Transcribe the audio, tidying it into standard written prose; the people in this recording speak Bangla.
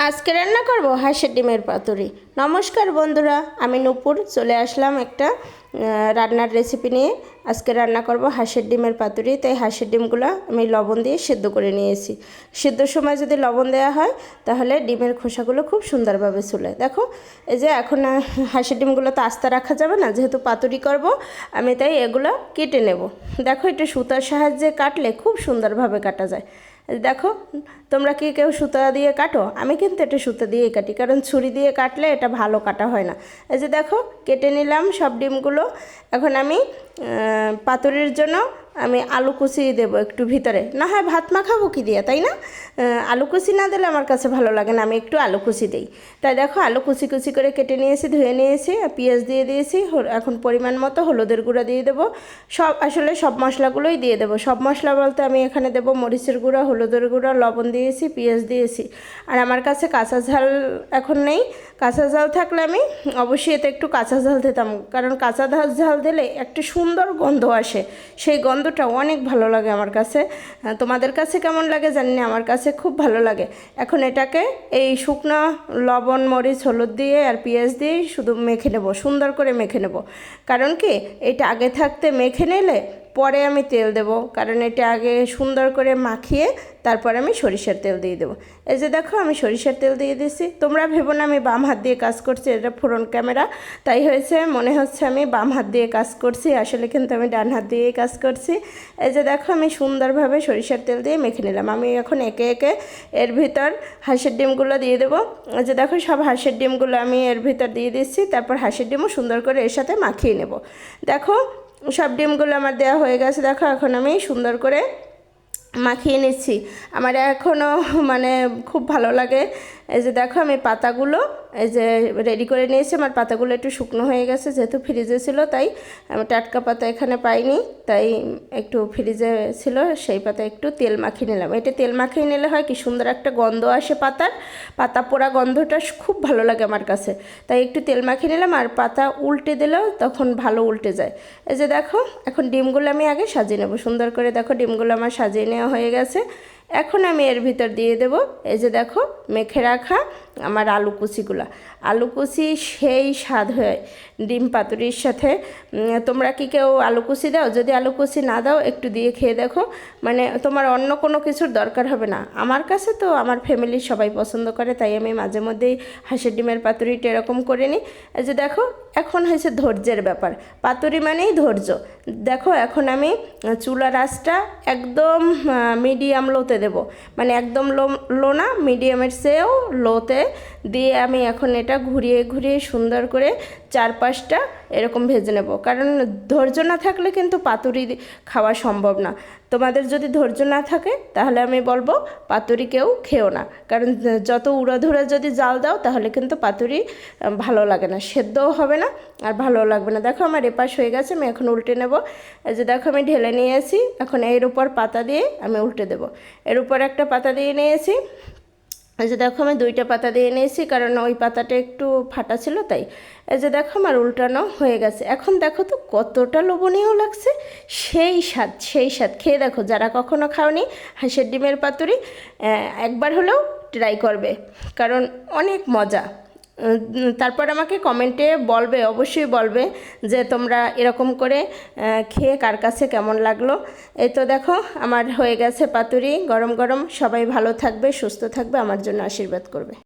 আজকে রান্না করব হাঁসের ডিমের পাতুরি। নমস্কার বন্ধুরা, আমি নূপুর চলে আসলাম একটা রান্নার রেসিপি নিয়ে। আজকে রান্না করব হাঁসের ডিমের পাতুরি। তাই হাঁসের ডিমগুলো আমি লবণ দিয়ে সেদ্ধ করে নিয়েছি। সেদ্ধর সময় যদি লবণ দেওয়া হয় তাহলে ডিমের খোসাগুলো খুব সুন্দরভাবে চলে। দেখো এই যে এখন হাঁসের ডিমগুলো তো আস্তে রাখা যাবে না, যেহেতু পাতুরি করব আমি, তাই এগুলো কেটে নেব। দেখো এটা সুতার সাহায্যে কাটলে খুব সুন্দরভাবে কাটা যায়। দেখো তোমরা কি কেউ সুতা দিয়ে কাটো? আমি কিন্তু এটা সুতা দিয়েই কাটি, কারণ ছুরি দিয়ে কাটলে এটা ভালো কাটা হয় না। এই যে দেখো কেটে নিলাম সব ডিমগুলো। এখন আমি পাতুরির জন্য আমি আলু কুচি দেবো একটু ভিতরে, না হয় ভাত মাখাবো কি দিয়ে, তাই না? আলু কুচি না দিলে আমার কাছে ভালো লাগে না, আমি একটু আলু কুচি দিই। তাই দেখো আলু কুচি কুচি করে কেটে নিয়েছি, ধুয়ে নিয়েছি, পেঁয়াজ দিয়ে দিয়েছি। এখন পরিমাণ মতো হলুদের গুঁড়া দিয়ে দেবো। আসলে সব মশলাগুলোই দিয়ে দেবো। সব মশলা বলতে আমি এখানে দেবো মরিচের গুঁড়া, হলুদের গুঁড়া, লবণ দিয়েছি, পেঁয়াজ দিয়েছি। আর আমার কাছে কাঁচা ঝাল এখন নেই। কাঁচা ঝাল থাকলে আমি অবশ্যই এতে একটু কাঁচা ঝাল দিতাম, কারণ কাঁচা ঝাল দিলে একটা সুন্দর গন্ধ আসে, সেই গন্ধটা অনেক ভালো লাগে আমার কাছে। তোমাদের কাছে কেমন লাগে জানি না, আমার কাছে খুব ভালো লাগে। এখন এটাকে এই শুকনো লবণ, মরিচ, হলুদ দিয়ে আর পেঁয়াজ দিয়ে শুধু মেখে নেব, সুন্দর করে মেখে নেব। কারণ কি এটা আগে থাকতে মেখে নিলে পরে আমি তেল দেব, কারণ এটা আগে সুন্দর করে মাখিয়ে তারপর আমি সরিষার তেল দিয়ে দেবো। এই যে দেখো আমি সরিষার তেল দিয়ে দিয়েছি। তোমরা ভেবো না আমি বাম হাত দিয়ে কাজ করছি, এটা ফ্রন্ট ক্যামেরা, তাই হয়েছে মনে হচ্ছে আমি বাম হাত দিয়ে কাজ করছি, আসলে কিন্তু আমি ডান হাত দিয়েই কাজ করছি। এই যে দেখো আমি সুন্দরভাবে সরিষার তেল দিয়ে মেখে নিলাম। আমি এখন একে একে এর ভিতর হাঁসের ডিমগুলো দিয়ে দেবো। এই যে দেখো সব হাঁসের ডিমগুলো আমি এর ভিতর দিয়ে দিচ্ছি, তারপর হাঁসের ডিমও সুন্দর করে এর সাথে মাখিয়ে নেব। দেখো সব ডিমগুলো আমার দেওয়া হয়ে গেছে। দেখো এখন আমি সুন্দর করে মাখিয়ে নিচ্ছি। আমার এখনও মানে খুব ভালো লাগে। এই যে দেখো আমি পাতাগুলো এই যে রেডি করে নিয়েছি। আমার পাতাগুলো একটু শুকনো হয়ে গেছে, যেহেতু ফ্রিজে ছিল তাই আমি টাটকা পাতা এখানে পাইনি, তাই একটু ফ্রিজে ছিল সেই পাতা একটু তেল মাখিয়ে নিলাম। এটা তেল মাখিয়ে নিলে হয় কি সুন্দর একটা গন্ধ আসে, পাতা পোড়া গন্ধটা খুব ভালো লাগে আমার কাছে, তাই একটু তেল মাখিয়ে নিলাম। আর পাতা উল্টে দিলেও তখন ভালো উল্টে যায়। এই যে দেখো এখন ডিমগুলো আমি আগে সাজিয়ে নেব সুন্দর করে। দেখো ডিমগুলো আমার সাজিয়ে নেওয়া হয়ে গেছে। এখন আমি এর ভিতর দিয়ে দেব এই যে দেখো মেখে রাখা আমার আলু কুচি সেই স্বাদ হয় ডিম পাতুরির সাথে। তোমরা কি কেউ আলু কুচি দাও? যদি আলু কুচি না দাও একটু দিয়ে খেয়ে দেখো, মানে তোমার অন্য কোনো কিছুর দরকার হবে না। আমার কাছে তো আমার ফ্যামিলির সবাই পছন্দ করে, তাই আমি মাঝে মধ্যেই হাঁসের ডিমের পাতুরিটা এরকম করে নিই। এই যে দেখো এখন হয়েছে ধৈর্যের ব্যাপার, পাতুরি মানেই ধৈর্য। দেখো এখন আমি চুলার আঁচটা একদম মিডিয়াম লোতে দেব, মানে একদম লো না, মিডিয়ামের চেয়েও লোতে দিয়ে আমি এখন এটা ঘুরিয়ে ঘুরিয়ে সুন্দর করে চারপাশটা এরকম ভেজে নেব। কারণ ধৈর্য না থাকলে কিন্তু পাতুরি খাওয়া সম্ভব না। তোমাদের যদি ধৈর্য না থাকে তাহলে আমি বলবো পাতুরি কেউ খেও না, কারণ যত উড়াধুরা যদি জাল দাও তাহলে কিন্তু পাতুরি ভালো লাগে না, সেদ্ধও হবে না আর ভালো লাগবে না। দেখো আমার এপাশ হয়ে গেছে, আমি এখন উল্টে নেব। এই যে দেখো আমি ঢেলে নিয়েছি, এখন এর উপর পাতা দিয়ে আমি উল্টে দেব। এর উপর একটা পাতা দিয়ে নিয়েছি। এই যে দেখো আমি দুইটা পাতা দিয়ে নিয়েছি, কারণ ওই পাতাটা একটু ফাটা ছিল তাই। এই যে দেখো আমার উল্টানো হয়ে গেছে। এখন দেখো তো কতটা লোভনীয় লাগছে, সেই স্বাদ খেয়ে দেখো। যারা কখনো খাওনি হাঁসের ডিমের পাতুরি একবার হলেও ট্রাই করবে, কারণ অনেক মজা। তারপর আমাকে কমেন্টে বলবে, অবশ্যই বলবে যে তোমরা এরকম করে খেয়ে কার কাছে কেমন লাগলো। এই তো দেখো আমার হয়ে গেছে পাতুরি গরম গরম। সবাই ভালো থাকবে, সুস্থ থাকবে, আমার জন্য আশীর্বাদ করবে।